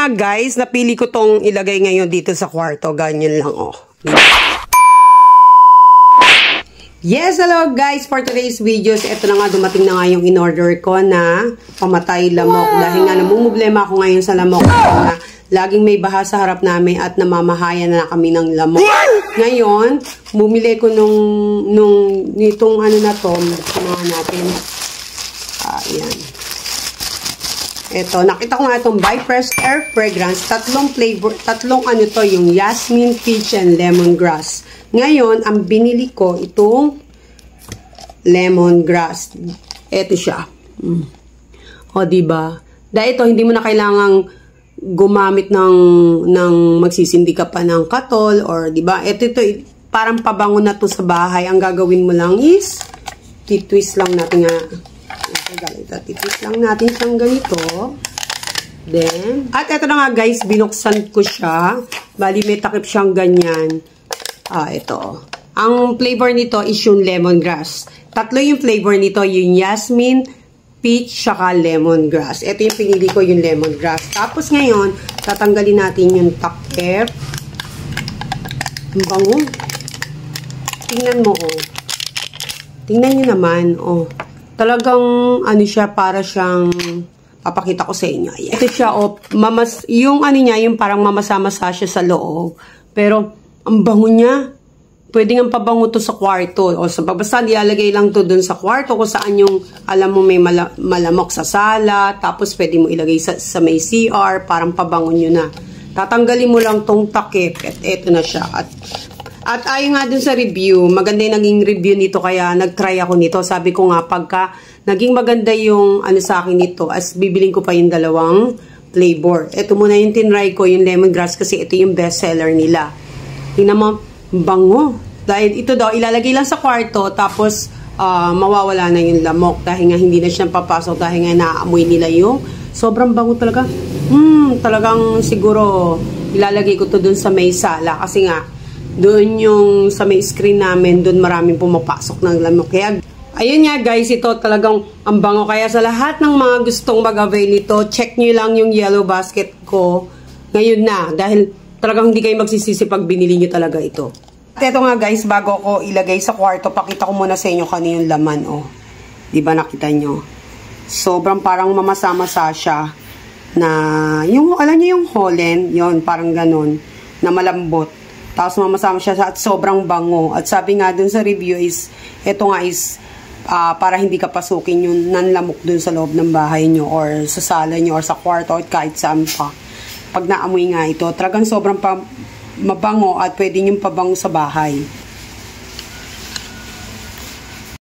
nga guys, napili ko tong ilagay ngayon dito sa kwarto. Ganyan lang oh. Yes, hello guys! For today's videos, ito na nga, dumating na nga yung in-order ko na pamatay lamok. Dahil nga namumblema ako ngayon sa lamok. Na laging may baha sa harap namin at namamahayan na kami ng lamok. Ngayon, bumili ko nitong ano na to, samahan natin. Ayan. Ito, nakita ko nga itong By Fresh Air Fragrance. Tatlong flavor, tatlong ano to, yung Jasmine, Peach, and Lemongrass. Ngayon, ang binili ko, itong lemongrass. Ito siya. O, diba? Dahil ito, hindi mo na kailangang gumamit ng magsisindi ka pa ng katol, or diba? Ito, parang pabango na to sa bahay. Ang gagawin mo lang is, titwist lang natin nga. Titwist lang natin siyang ganito. Then, at ito na nga guys, binuksan ko siya. Bali, may takip siyang ganyan. Ito. Ang flavor nito is yung lemongrass. Tatlo yung flavor nito, yung Jasmine, Peach, saka lemongrass. Ito yung pinili ko, yung lemongrass. Tapos ngayon, tatanggalin natin yung takip. Ang bango. Tingnan mo, oh. Tingnan nyo naman, oh. Talagang, ano siya, para siyang, papakita ko sa inyo. Ayan. Ito siya, oh, yung ano niya, yung parang mamasa-masa siya sa loob. Pero, ang bango niya. Pwede nga pabango to sa kwarto. O sa basta ilalagay lang to dun sa kwarto kung saan yung, alam mo, may malamok sa sala. Tapos pwede mo ilagay sa may CR. Parang pabango nyo na. Tatanggalin mo lang tong takip. At eto na siya. At ayon nga dun sa review, maganda yung naging review nito. Kaya nag-try ako nito. Sabi ko nga, pagka naging maganda yung ano sa akin nito, as bibiling ko pa yung dalawang flavor. Ito muna yung tinry ko, yung lemongrass, kasi ito yung best seller nila. Tingnan mo, bango. Dahil ito daw, ilalagay lang sa kwarto, tapos mawawala na yung lamok. Dahil nga hindi na siya papasok, dahil nga naaamoy nila yung sobrang bango talaga. Talagang siguro ilalagay ko to dun sa may sala. Kasi nga, dun yung sa may screen namin, dun maraming pumapasok ng lamok. Kaya, ayun nga guys, ito talagang ang bango. Kaya sa lahat ng mga gustong mag-avail nito, check nyo lang yung yellow basket ko ngayon na. Dahil talagang hindi kayo magsisisi pag binili nyo talaga ito. At ito nga guys, bago ko ilagay sa kwarto, pakita ko muna sa inyo kanina yung laman, oh. Diba nakita nyo? Sobrang parang mamasa-masa siya. Na, yung, alam nyo yung Holland, yun, parang ganun, na malambot. Tapos mamasa siya at sobrang bango. At sabi nga dun sa review is, ito nga is, para hindi ka pasukin yung nanlamok dun sa loob ng bahay nyo, or sa sala nyo, or sa kwarto, or kahit saan pa. Pag naamoy nga ito, talagang sobrang mabango at pwede niyong pabango sa bahay.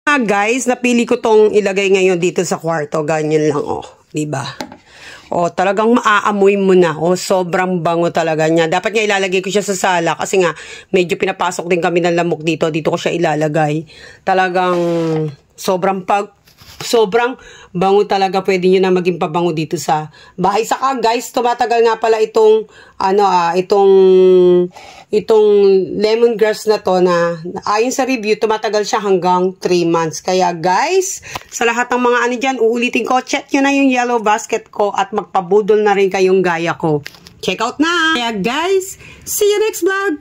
Guys, napili ko tong ilagay ngayon dito sa kwarto. Ganyan lang, oh. Diba? Oh, talagang maaamoy mo na. Oh, sobrang bango talaga niya. Dapat nga ilalagay ko siya sa sala kasi nga medyo pinapasok din kami ng lamok dito. Dito ko siya ilalagay. Talagang sobrang bango talaga. Pwede nyo na maging pabango dito sa bahay. Saka guys, tumatagal nga pala itong itong lemongrass na to, na ayon sa review, tumatagal siya hanggang 3 months. Kaya guys, sa lahat ng mga ano dyan, uulitin ko, check nyo na yung yellow basket ko at magpabudol na rin kayong gaya ko. Check out na! Kaya guys, see you next vlog!